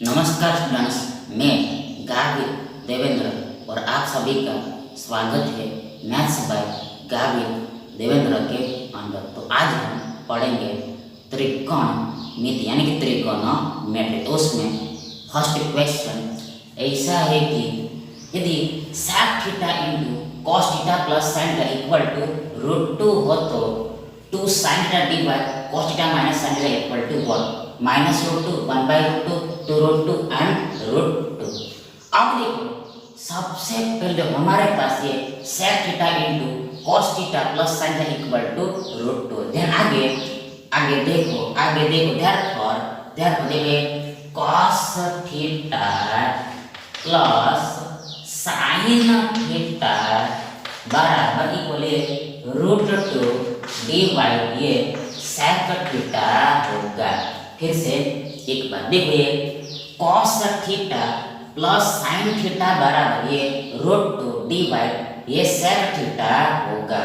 नमस्कार स्टूडेंट्स, मैं गाविद देवेंद्र और आप सभी का स्वागत है मैथ्स बाय गाविद देवेंद्र के अंदर। तो आज हम पढ़ेंगे त्रिकोणमिति यानी कि त्रिकोणमिति। तो उसमें फर्स्ट क्वेश्चन ऐसा है कि यदि sec theta into cos theta plus sin theta equal to √2 हो तो 2 sin theta divide cos theta minus sin theta equal to 1 minus √2 1 by √2 2 √2 and √2। अब देखो सबसे पहले हमारे पास ये sec theta into cos theta plus sin theta equal to √2। Then आगे देखो therefore देखिए cos theta plus sin theta बराबर इक्वल √2 डिवाइड ये sec थीटा होगा। फिर से एक बार देखिए cos theta plus sin theta बराबर ये √2 डिवाइड ये sec थीटा होगा।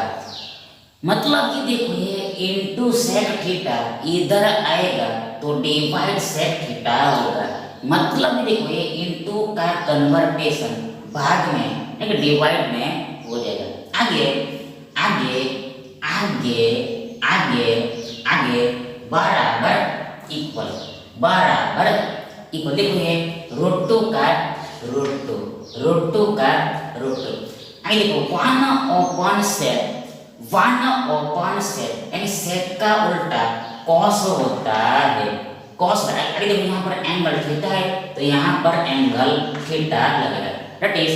मतलब कि देखो ये इनटू sec थीटा इधर आएगा तो डिवाइड sec थीटा होगा। मतलब देखो ये इनटू का कन्वर्टेशन भाग में यानी डिवाइड में हो जाएगा। आगे बराबर इक्वल देखो ये √2 का √2 आगे देखो 1/sec यानी sec का उल्टा cos होता है। cos आगे देखो यहाँ पर एंगल थीटा है तो यहाँ पर एंगल थीटा लगेगा। दैट इज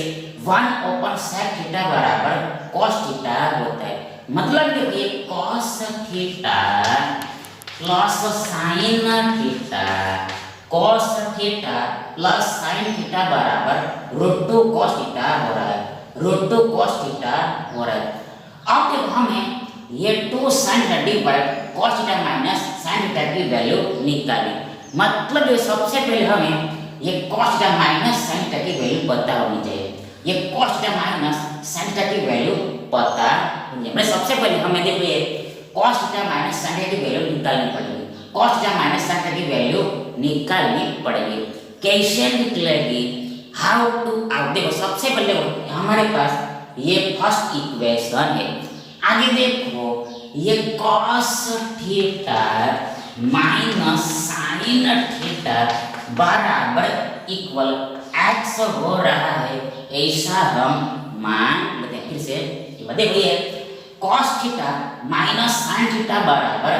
1/sec थीटा बराबर cos थीटा होता है। मतलब देखो ये cos theta plus sin theta cos theta plus sin theta बराबर √2 cos थीटा हो रहा है। अब देखो हमें ये 2 sin theta divide cos theta minus sin theta की वैल्यू निकाली। मतलब ये सबसे पहले हमें ये cos theta minus sin theta की वैल्यू पता होनी चाहिए। ये cos theta minus sin theta की वैल्यू पता होनी चाहिए। सबसे पहले हमें देखो ये cos theta minus sin theta की वैल्यू निकालनी पड़ेगी। cos theta minus sin theta की वैल्यू निकालनी पड़ेगी। कैसे निकलेगी? हाउ टू आउट देखो सबसे पहले हमारे पास ये फर्स्ट इक्वेशन है। आगे देखो ये cos theta minus sin theta बराबर इक्वल x हो रहा है, ऐसा हम मान लेते हैं। फिर से देखो ये cos theta minus sin theta बराबर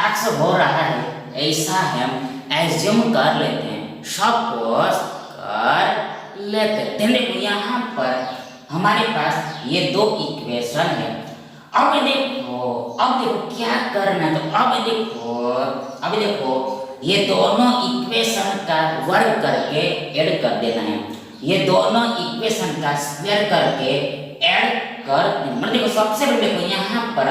x हो रहा है, ऐसा हम एज्यूम कर लेते हैं, सपोज कर लेते हैं। देखो यहाँ पर हमारे पास ये दो इक्वेशन है। अब देखो क्या करना है। तो अब देखो ये दोनों इक्वेशन का वर्ग करके ऐड कर देना है। ये दोनों इक्वेशन का स्क्वायर करके ऐड कर मतलब देखो सबसे पहले देखो यहाँ पर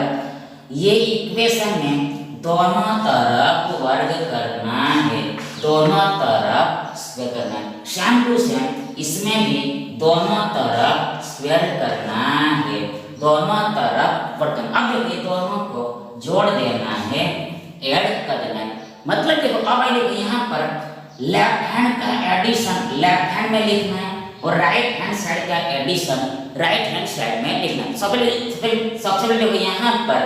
ये इक्वेशन में दोनों तरफ वर्ग करना है, दोनों तरफ स्क्वायर करना है। सेम टू सेम इसमें भी दोनों तरफ स्क्वायर करना है, दोनों तरफ वर्ग करना। अब ये दोनों को जोड़ देना है, ऐड कर देना है। मतलब देखो अब देखो यहाँ पर लेफ्ट हैंड का एडिशन लेफ्ट हैंड में लिखना है और राइट हैंड साइड का एडिशन राइट हैंड साइड में लिखना है। सबसे पहले देखो यहाँ पर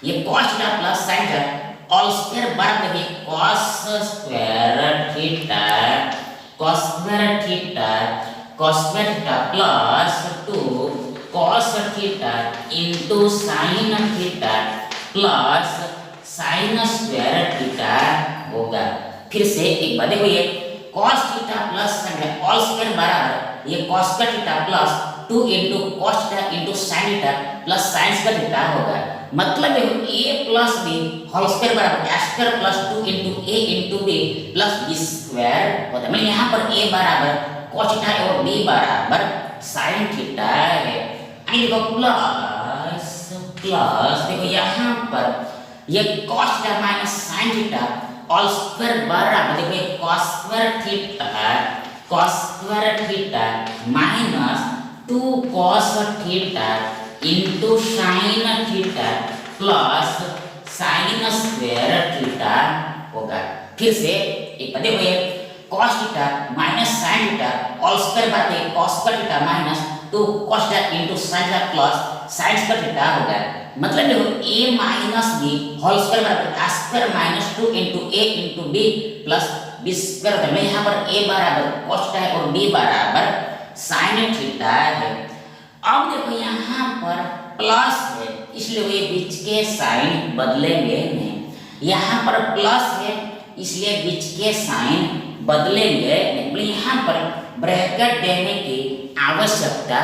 ये cos theta plus sin theta all square बराबर है cos square theta plus 2 cos theta into sin theta plus sin square theta होगा। फिर से एक बार देखो ये cos theta plus sin theta all square बराबर ये cos theta plus 2 into cos theta into sin theta plus sin square theta होगा। मतलब देखो a plus b whole square बराबर a square plus 2 into a into b plus b square होता है। मतलब यहाँ पर a बराबर cos थीटा और b बराबर sin थीटा है। देखो प्लस देखो यहाँ पर ये cos theta minus sin theta all square बराबर देखो ये cos square theta minus 2 cos theta into sin theta plus sin square theta होगा। फिर से एक देखो ये cos theta minus sin theta all square बाटे cos square theta minus 2 cos theta into sin theta plus sin square theta हो गया। मतलब देखो a minus b whole square बराबर a square minus 2 into a into b plus b square होता है। यहाँ पर a बराबर cos थीटा है और b बराबर sin थीटा है। अब देखो यहाँ पर प्लस है इसलिए ये बीच के साइन बदलेंगे नहीं। यहाँ पर प्लस है इसलिए बीच के साइन बदलेंगे नहीं। यहाँ पर ब्रैकेट देने की आवश्यकता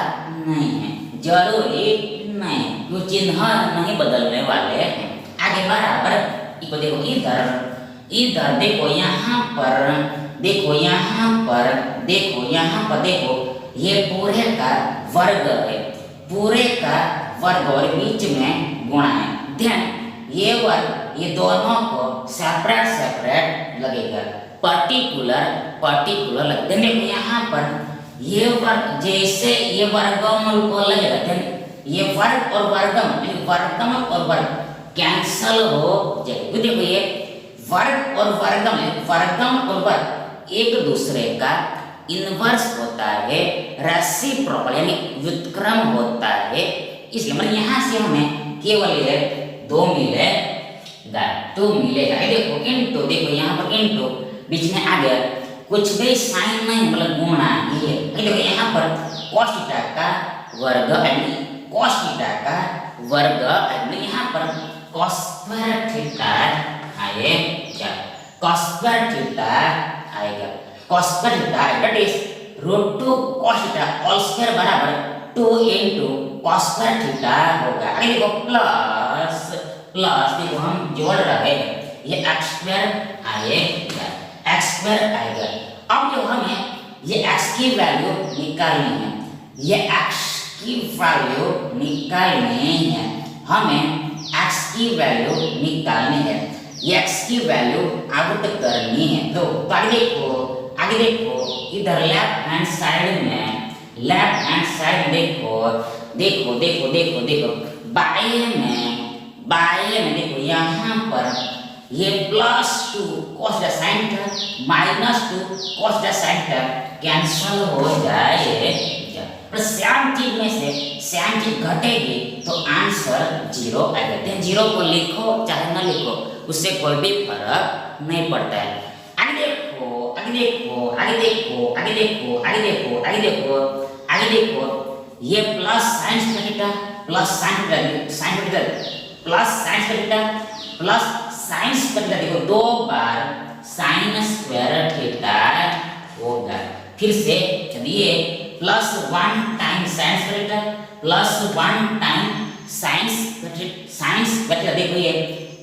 नहीं है, जरूरी नहीं, क्यों चिन्ह नहीं बदलने वाले हैं। आगे बराबर इसको देखो इधर इधर देखो यहाँ पर देखो यहाँ पर देखो यहाँ पर देखो ये पूरे का वर्ग है, पूरे का वर्ग और बीच में गुणा है। ध्यान ये वर्ग ये दोनों को सेपरेट सेपरेट लगेगा, पर्टिकुलर पर्टिकुलर लगेगा। देखो यहाँ पर ये वर्ग जैसे ये वर्गमूल को लगेगा, ये वर्ग और वर्गमूल और वर्ग कैंसल हो जाएगा। देखो ये वर्ग और वर्गमूल और वर्ग एक दूसरे का इनवर्स होता है, रेसिप्रोकल यानी व्युत्क्रम होता है। इसलिए मतलब यहाँ से हमें केवल ये 2 मिलेगा, 2 मिलेगा। देखो इनटू, देखो यहाँ पर इनटू बीच में आ गया, कुछ भी साइन नहीं मतलब गुणा ये। देखो यहाँ पर cos थीटा का वर्ग cos थीटा का वर्ग, यहाँ पर cos स्क्वायर थीटा आएगा, cos स्क्वायर थीटा आएगा, cos square theta that is √2 cos theta all square बराबर 2 इनटू cos स्क्वायर थीटा होगा। आगे देखो प्लस प्लस देखो हम जोड़ रहे हैं, ये x स्क्वायर आएगा, x स्क्वायर आएगा। अब जो हमें ये x की वैल्यू निकालनी है, ये x की वैल्यू निकालनी है, हमें x की वैल्यू निकालनी है, ये x की वैल्यू आउट करनी है। तो आगे देखो इधर लेफ्ट हैंड साइड में, लेफ्ट हैंड साइड देखो देखो देखो देखो देखो बाएं में देखो यहाँ पर ये +2 cos the sin theta minus 2 cos the sin theta cancel हो जाएगा। पर सेम चीज में से सेम चीज घटेगी तो आंसर 0 आएगा। 0 को लिखो चाहे ना लिखो उससे कोई भी फर्क नहीं पड़ता है। आगे देखो आगे देखो आगे देखो आगे देखो आगे देखो आगे देखो आगे देखो ये plus sine square theta plus sine theta plus sine square theta plus sine square theta, देखो 2 बार साइन स्क्वायर थीटा होगा। फिर से चलिए +1 time sine square theta plus 1 time sine square theta, देखो ये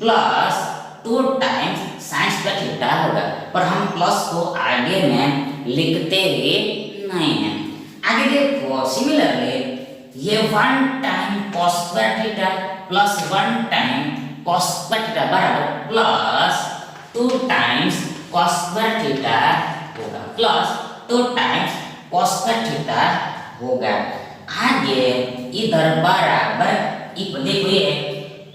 +2 टाइम्स साइन स्क्वायर थीटा होगा। पर हम प्लस को आगे में लिखते ही नहीं हैं। आगे देखो सिमिलरली ये 1 time cos square theta plus 1 time cos square theta बराबर +2 टाइम्स cos स्क्वायर थीटा होगा, +2 टाइम्स cos स्क्वायर थीटा होगा। आगे इधर बराबर देखो ये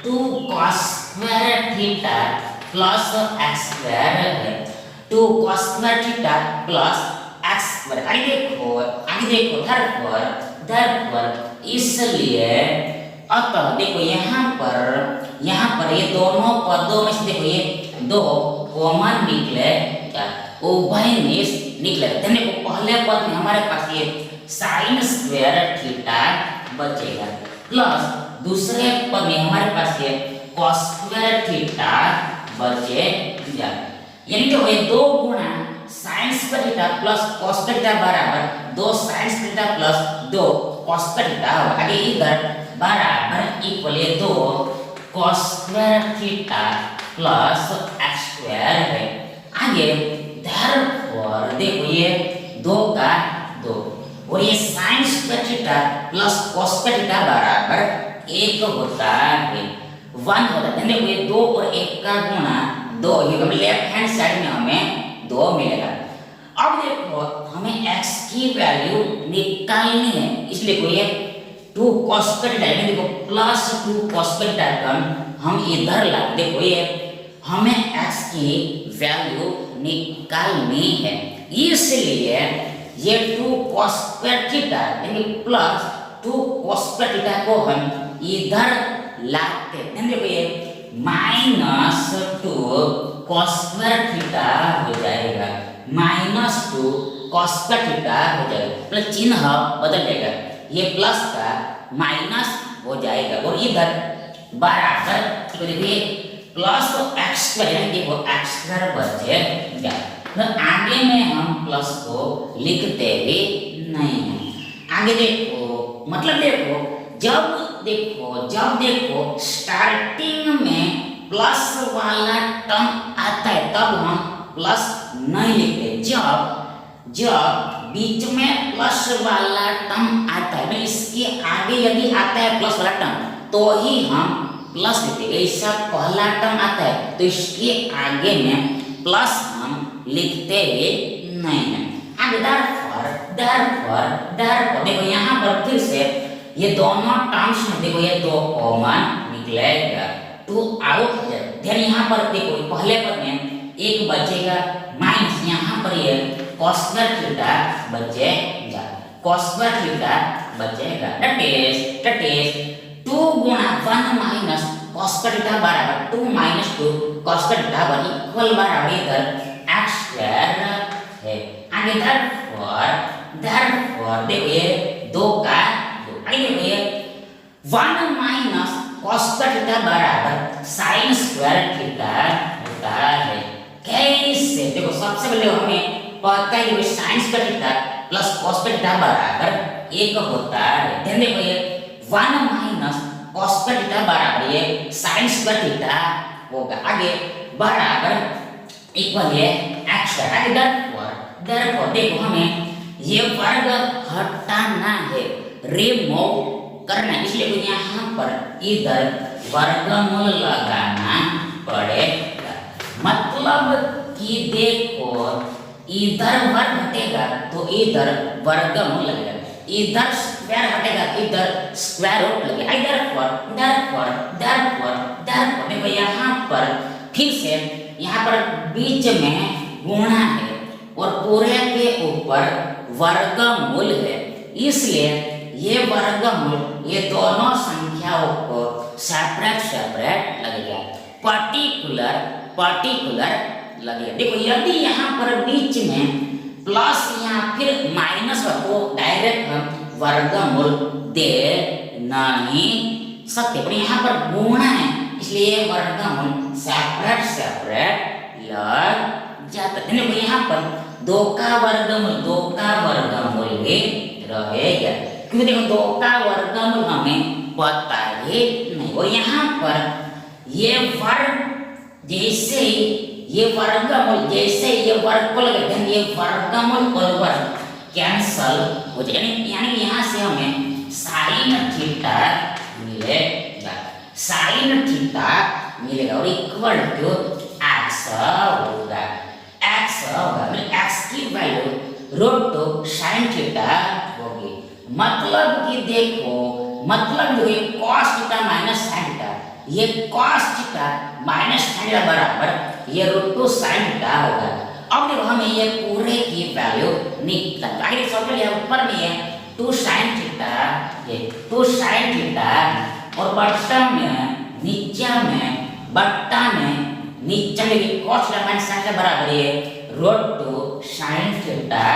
2 cos square theta plus x square है, 2 cos square theta plus x square. आगे देखो धर इसलिए अतः देखो यहाँ पर ये दोनों पदों में से देखो ये 2 कॉमन निकले, उभय निकले। देखो पहले पद में हमारे पास ये साइन स्क्वायर थीटा बचेगा प्लस दूसरे पद में हमारे पास ये cos स्क्वायर थीटा बचेगा। यानी कि ये 2 गुणा sign square theta plus cos square theta बराबर 2 sign square theta plus 2 cos square theta होगा। आगे इधर बराबर equal 2 cos square theta plus x square है। आगे therefore देखो ये 2 का 2 और ये sign square theta plus cos square theta बराबर 1 होता है, 1 होता है। देखो ये 2 और 1 का गुणा 2 ही, लेफ्ट हैंड साइड में हमें 2 मिलेगा। अब देखो हमें x की वैल्यू निकालनी है, इसलिए कोई 2 cos स्क्वायर थीटा यानी देखो +2 cos स्क्वायर थीटा हम इधर ला। देखो ये हमें x की वैल्यू निकालनी है, इसलिए ये 2 cos स्क्वायर थीटा यानी प्लस 2 cos स्क्वायर थीटा को हम इधर लाते हैं, देखो ये -2 cos स्क्वायर थीटा हो जाएगा, -2 cos स्क्वायर थीटा हो जाएगा, मतलब चिन्ह बदल जाएगा, ये प्लस का माइनस हो जाएगा और इधर बराबर, तो देखिए प्लस तो एक्स स्क्वायर, देखो एक्स स्क्वायर बचेगा, तो आगे में हम प्लस को लिखते भी नहीं हैं। आगे देखो, मतलब जब देखो स्टार्टिंग में प्लस वाला टर्म आता है तब हम प्लस नहीं लिखते, जब बीच में प्लस वाला टर्म आता है, मतलब इसके आगे यदि आता है प्लस वाला टर्म तो ही हम प्लस लिखते हैं। ऐसा पहला टर्म आता है तो इसके आगे में प्लस हम लिखते ही नहीं हैं। आगे therefore देखो यहाँ पर फिर से ये दोनों टर्म्स में देखो ये दो कॉमन निकलेगा, 2 आउट है, फिर यहाँ पर देखो पहले पद में एक बचेगा माइनस, यहाँ पर ये cos स्क्वायर थीटा बचेगा, cos स्क्वायर थीटा बचेगा, that is 2 गुणा 1 माइनस cos स्क्वायर थीटा बराबर 2 minus 2 cos square theta equal बराबर इधर x स्क्वायर है। आगे therefore देखो ये 2 का 2, आगे देखो ये 1 माइनस cos स्क्वायर थीटा बराबर sin स्क्वायर थीटा होता है। कैसे? देखो सबसे पहले हमें पता है कि sin square theta plus cos square theta बराबर 1 होता है। ध्यान देखो ये 1 माइनस cos स्क्वायर थीटा बराबर ये sin स्क्वायर थीटा होगा, आगे बराबर इक्वल है x स्क्वायर। आगे therefore देखो हमें ये वर्ग हटाना है, रिमूव करना है, इसलिए यहाँ पर इधर वर्गमूल लगाना पड़ेगा। मतलब कि देखो इधर वर्ग हटेगा तो इधर वर्गमूल लगेगा, इधर स्क्वायर हटेगा इधर स्क्वायर रूट लगेगा। therefore देखो यहाँ पर फिर से यहाँ पर बीच में गुणा है और पूरे के ऊपर वर्गमूल है, इसलिए ये वर्गमूल ये दोनों संख्याओं को सेपरेट लगेगा, पर्टिकुलर लगेगा। देखो यदि यहाँ पर बीच में प्लस या फिर माइनस हो तो डायरेक्ट हम वर्गमूल दे नहीं सकते, पर यहाँ पर गुणा है इसलिए वर्गमूल सेपरेट लग जाता है। देखो यहाँ पर 2 का वर्गमूल ही रहेगा, क्योंकि देखो 2 का वर्गमूल हमें पता ही नहीं, और यहाँ पर ये वर्ग जैसे ये वर्ग को लगे ये वर्गमूल और वर्ग कैंसल हो जाए, यानी यहाँ से हमें साइन थीटा मिलेगा और इक्वल टू x होगा, x की वैल्यू √2 sin थीटा होगी। मतलब कि देखो ये cos theta minus sin theta, ये cos theta minus sin theta बराबर ये √2 sin थीटा होगा। अब देखो हमें ये पूरे की वैल्यू निकालना है, सबसे ऊपर में है 2 sin थीटा, ये 2 sin थीटा और बट्टा में नीचे में cos theta minus sin theta बराबर ये √2 sin थीटा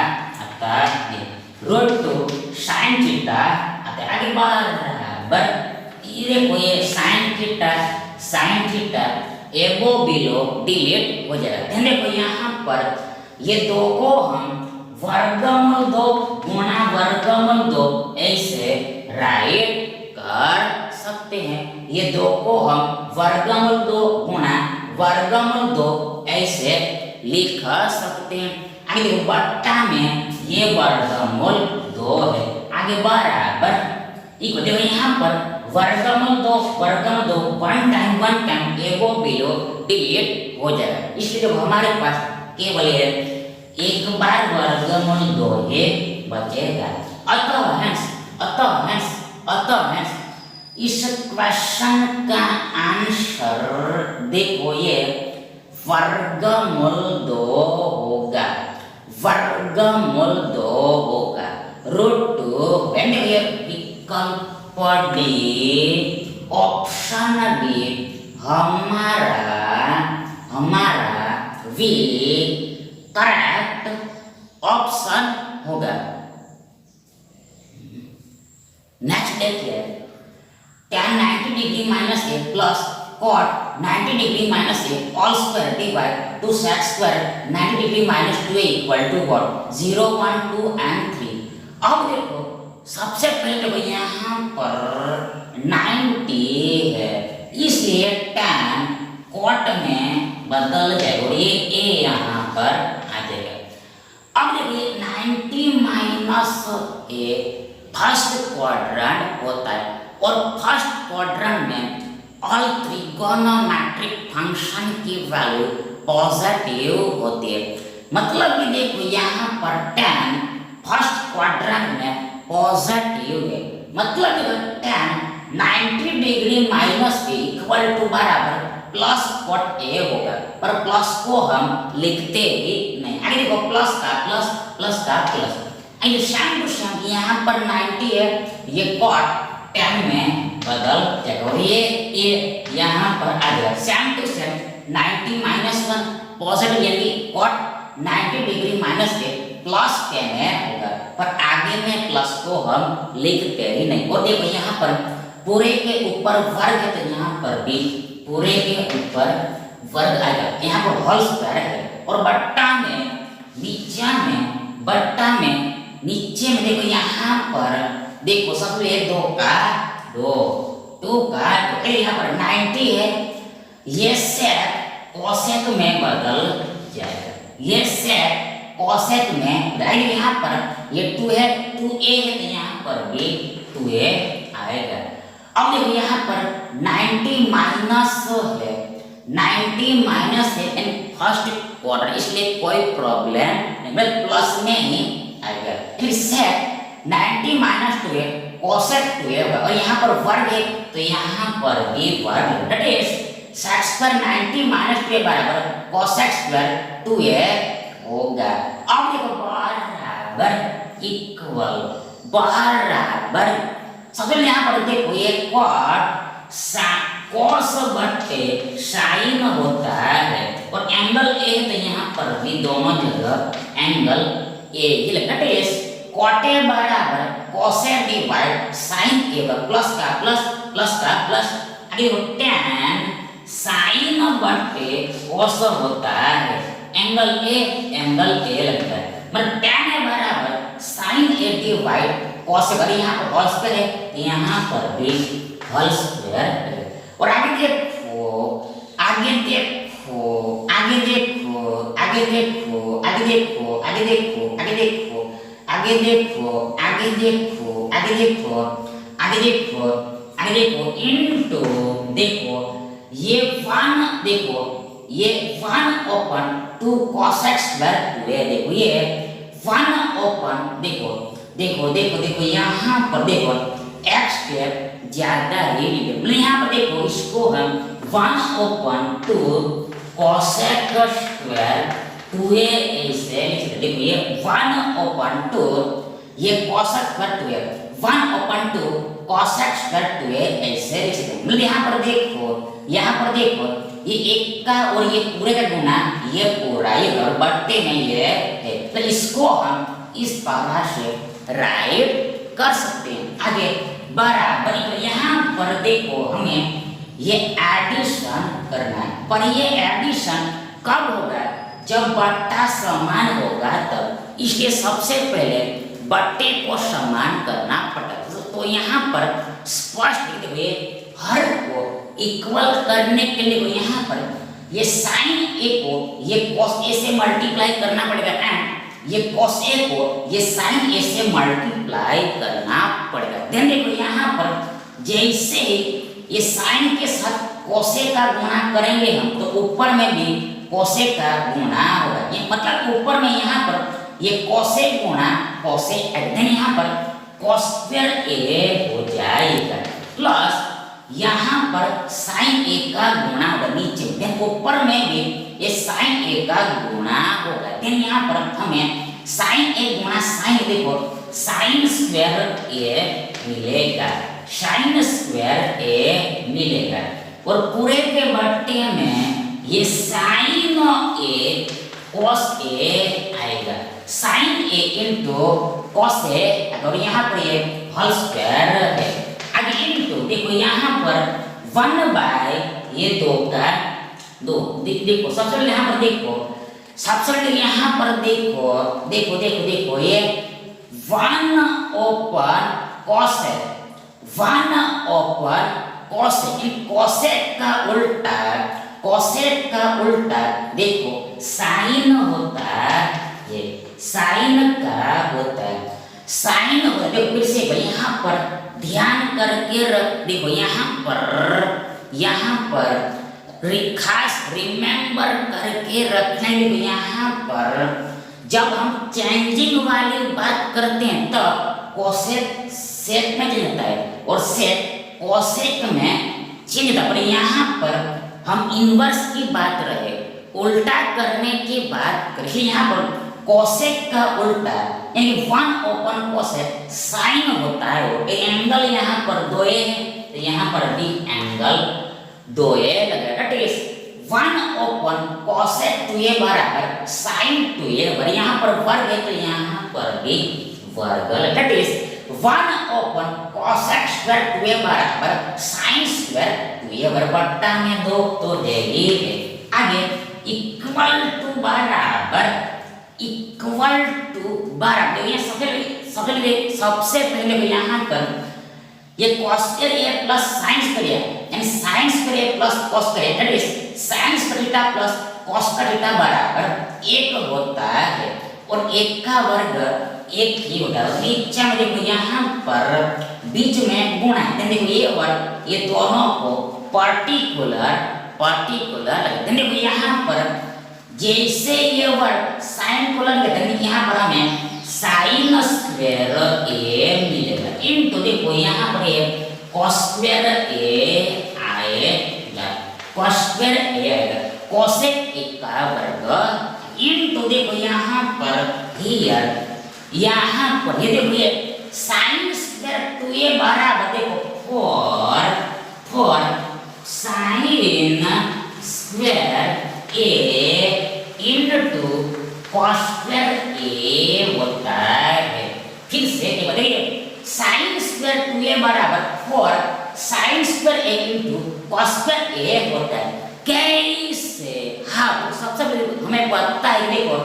आता है, √2 sin थीटा आता है। आगे बराबर ये देखो ये sin थीटा एबो बिलो डिलीट हो जाएगा। ध्यान देखो यहाँ पर ये 2 को हम वर्गमूल 2 गुणा वर्गमूल 2 ऐसे राइट कर सकते हैं, ये 2 को हम वर्गमूल 2 गुणा वर्गमूल 2 ऐसे लिख सकते हैं। आगे देखो बट्टा में ये वर्गमूल 2 है, आगे बराबर देखो यहाँ पर वर्गमूल 2 1 टाइम एबो बिलो डिलीट हो जाएगा, इसलिए जब हमारे पास केवल ये एक बार वर्गमूल 2 ये बचेगा। अतः इस क्वेश्चन का आंसर देखो ये वर्गमूल 2 होगा, वर्गमूल 2 होगा। रूट 2 व्हेन विकल्प डी ऑप्शन डी हमारा वी करेक्ट ऑप्शन होगा। नेक्स्ट देखिए tan 90 degree minus a plus cot 90 degree minus a all square divide 2 sec square 90 degree minus 2a equal to what 0 1 2 and 3। अब देखो सबसे पहले देखो यहाँ पर 90 है इसलिए tan cot में बदल जाएगा और ये a यहाँ पर आ जाएगा। अब देखिए 90 माइनस ए फर्स्ट क्वाड्रेंट होता है और फर्स्ट क्वाड्रेंट में ऑल ट्रिगोनोमेट्रिक फंक्शन की वैल्यू पॉजिटिव होती है। मतलब कि देखो यहाँ पर tan फर्स्ट क्वाड्रेंट में पॉजिटिव है। मतलब कि tan 90 degree minus a equal to बराबर प्लस cot a होगा, पर प्लस को हम लिखते ही नहीं। आगे देखो प्लस का प्लस प्लस का प्लस ये सेम टू सेम यहाँ पर 90 है ये cot tan में बदल जाएगा और ये यहाँ पर आ जाएगा same to same 90 minus 1 positive यानी cot 90 डिग्री माइनस के प्लस tan होगा, पर आगे में प्लस को हम लिखते ही नहीं। और देखो यहाँ पर पूरे के ऊपर वर्ग है तो यहाँ पर भी पूरे के ऊपर वर्ग आएगा। यहाँ पर होल स्क्वायर है और बट्टा में नीचे में देखो यहाँ पर देखो सबसे 2 का 2 2 का तो यहाँ पर 90 है ये सेक कोसेक में बदल जाएगा। ये सेक कोसेक में राइट यहाँ पर ये 2 है 2a है तो यहाँ पर भी 2a आएगा। अब देखो यहाँ पर 90 माइनस है एंड फर्स्ट क्वाड्रेंट इसलिए कोई प्रॉब्लम नहीं प्लस में ही आएगा। फिर सेक 90 माइनस 2 है कोसेक 2a होगा और यहाँ पर वर्ग है तो यहाँ पर भी वर्ग that is sec square 90 minus 2 बराबर कोसेक स्क्वायर 2a होगा। अब देखो बराबर इक्वल बराबर सबसे यहाँ पर देखो ये cot cos बटे sin होता है और एंगल a तो यहाँ पर भी दोनों जगह एंगल a ये लगता है cot a बराबर cos a divide sin a का प्लस का प्लस आगे tan sin बटे cos होता है एंगल a लगता है मतलब tan a बराबर sin a divide cos a अगर यहाँ पर होल स्क्वायर है तो यहाँ पर भी होल स्क्वायर है। और आगे देखो इनटू देखो ये 1 ओपन 2 cosec स्क्वायर हुए देखो ये 1 ओपन देखो यहाँ पर देखो x स्क्वायर ज्यादा ही मतलब यहाँ पर देखो इसको हम 1 ओपन 2 cosec स्क्वायर 2a ऐसे लिख सकते देखो ये 1 ओपन 2 ये cosec square 2a 1 open 2 cosec square 2a ऐसे लिख सकते मतलब यहाँ पर देखो ये एक का और ये पूरे का गुना ये पूरा ये और बट्टे में ये है तो इसको हम इस प्रकार से राइट कर सकते हैं। आगे बराबर तो यहाँ पर देखो हमें ये एडिशन करना है पर ये एडिशन कब होगा जब बट्टा समान होगा तब इसलिए सबसे पहले बट्टे को समान करना पड़ता है। तो यहाँ पर स्पष्ट लिखते हुए हर को इक्वल करने के लिए यहाँ पर ये साइन ए को ये cos a से मल्टीप्लाई करना पड़ेगा एंड ये cos a को ये साइन a से मल्टीप्लाई करना पड़ेगा। ध्यान देखो यहाँ पर जैसे ही ये साइन के साथ cos a का गुणा करेंगे हम तो ऊपर में भी cos a का गुणा होगा ये मतलब ऊपर में यहाँ पर ये cos a गुणा cos a देन यहाँ पर cos स्क्वायर a हो जाएगा प्लस यहाँ पर sin a का गुणा होगा नीचे देन ऊपर में भी ये sin a का गुणा होगा देन यहाँ पर हमें साइन ए गुणा साइन, देखो साइन स्क्वायर ए मिलेगा, साइन स्क्वायर ए मिलेगा। और पूरे के बट्टे में ये साइन ए कॉस ए आएगा, sign A into cos A, और यहाँ पर ये होल स्क्वायर है। आगे इंटू देखो यहाँ पर 1 बाय ये 2 का 2, देखो सबसे पहले यहाँ पर देखो, सबसे पहले यहाँ पर देखो देखो देखो देखो ये 1 ओपन कॉस है, 1 ओपन कॉस है, कॉसेट का उल्टा, कॉसेट का उल्टा देखो साइन होता है, साइन का होता है, साइन होता है। देखो फिर से भाई यहाँ पर ध्यान करके रख, देखो यहाँ पर खास रिमेंबर करके रखना है। यहाँ पर जब हम चेंजिंग वाली बात करते हैं तो कोसेक सेक में चेंज होता है और सेक कोसेक में चेंज होता है, पर यहाँ पर हम इनवर्स की बात रहे, उल्टा करने की बात करें। यहाँ पर कोसेक का उल्टा यानी 1 ओपन कोसेक साइन होता है, वो एंगल यहाँ पर 2a है तो यहाँ पर भी एंगल 2a लगेगा। ठीक है, 1 ओपन कोसेक 2a बराबर साइन 2a, और यहाँ पर वर्ग है तो यहाँ पर भी वर्ग लगेगा। ठीक है, 1 ओपन कोसेक स्क्वायर 2a बराबर साइन स्क्वायर 2a बराबर बट्टा में 2 तो देगी। आगे इक्वल टू बराबर, इक्वल टू बराबर, ये सबसे पहले यहाँ पर ये cos square a plus sine square यानी sine square a plus cos square, that is sine square theta plus cos square theta बराबर 1 होता है, और 1 का वर्ग 1 ही होता है। नीचे में देखो यहाँ पर बीच में गुणा है, देखो ये वर्ग ये दोनों को पार्टिकुलर देखो यहाँ पर जैसे ये वर्ग साइन कोलन के अंदर यहाँ पर हमें साइन स्क्वायर ए मिलेगा, इनटू देखो यहाँ पर ये cos स्क्वायर ए आएगा, cos स्क्वायर ए आएगा, कोसेक ए का वर्ग इनटू देखो यहाँ पर हियर, यहाँ पर ये देखो ये साइन स्क्वायर 2a बराबर देखो 4 sine square A into cos square a होता है। फिर से देखिए साइन स्क्वायर 2a बराबर 4 sine square A into cos square a होता है। कैसे? हाँ, सबसे पहले हमें पता है, देखो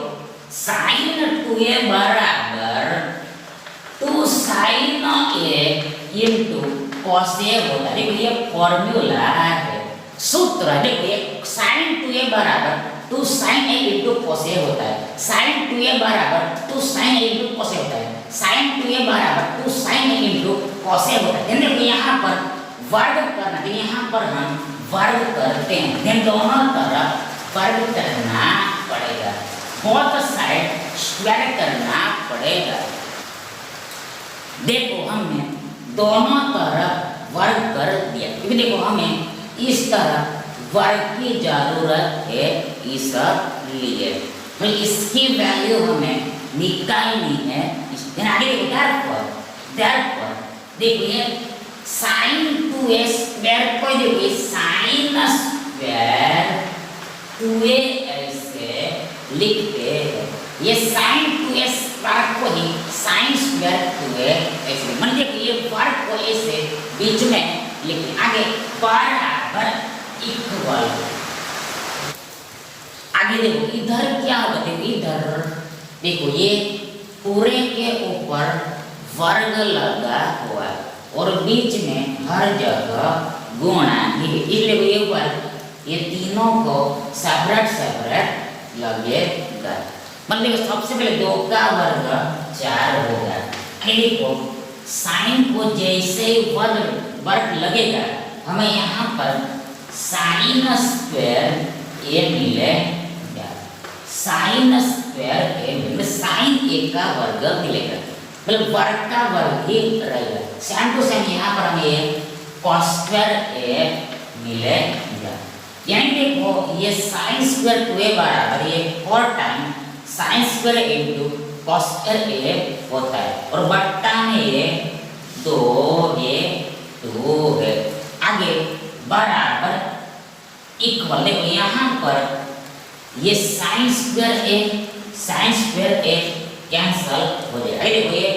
साइन 2a बराबर 2 साइन ए इंटू cos ए होता है। देखो ये फॉर्मूला है, सूत्र है। देखो ये साइन 2a बराबर 2 साइन ए इंटू cos ए होता है, साइन 2a बराबर 2 साइन ए इंटू cos ए होता है, साइन 2a बराबर 2 साइन ए इंटू cos ए होता है। देखो यहाँ पर वर्ग करना है, यहाँ पर हम वर्ग करते हैं, देन दोनों तरफ वर्ग करना पड़ेगा, बोथ साइड स्क्वायर करना पड़ेगा। देखो हमने दोनों तरफ वर्ग कर दिया, क्योंकि देखो हमें इस तरह वर्ग की जरूरत है, इसलिए तो इसकी वैल्यू हमें निकालनी है। आगे देखो therefore देखो ये साइन 2a स्क्वायर को देखो ये साइन स्क्वायर 2a ऐसे लिखते हैं, ये साइन 2a स्क्वायर को ही साइन स्क्वायर 2a ऐसे, मतलब देखो ये वर्ग को ऐसे बीच में लिखते, आगे बराबर इक्वल। आगे देखो इधर क्या होगा, देखो इधर देखो ये पूरे के ऊपर वर्ग लगा हुआ है और बीच में हर जगह गुणा ही, इसलिए ये वर्ग ये तीनों को सेपरेट लगेगा। मतलब सबसे पहले 2 का वर्ग 4 होगा। देखो साइन को जैसे वर्ग लगेगा हमें यहाँ पर साइन स्क्वायर ए मिलेगा, साइन स्क्वायर ए मतलब साइन ए का वर्ग मिलेगा, मतलब वर्ग का वर्ग ही रहेगा। सेम टू सेम यहाँ पर हमें ये cos स्क्वायर ए मिलेगा, यानी देखो ये साइन स्क्वायर 2a बराबर ये 4 time sine square into cos square a होता है और बट्टा में ये 2 है 2 है। आगे बराबर इक्वल, देखो यहाँ पर ये साइन स्क्वायर ए कैंसल हो जाएगा। देखो ये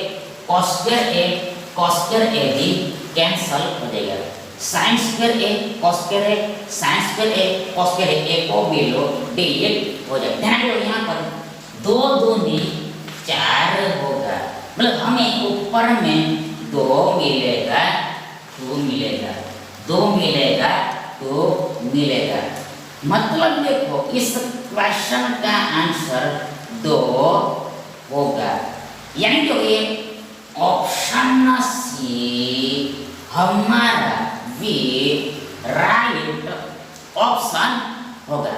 कॉस स्क्वायर ए भी कैंसल हो जाएगा। साइन स्क्वायर ए कॉस स्क्वायर ए साइन स्क्वायर ए कॉस स्क्वायर ए को बेलो डिलीट हो जाएगा। ध्यान दो यहाँ पर 2 दूनी 4 होगा, मतलब हमें ऊपर में 2 मिलेगा 2 मिलेगा 2 मिलेगा 2 मिलेगा। मतलब देखो इस क्वेश्चन का आंसर 2 होगा, यानी जो ये ऑप्शन सी हमारा भी राइट ऑप्शन होगा।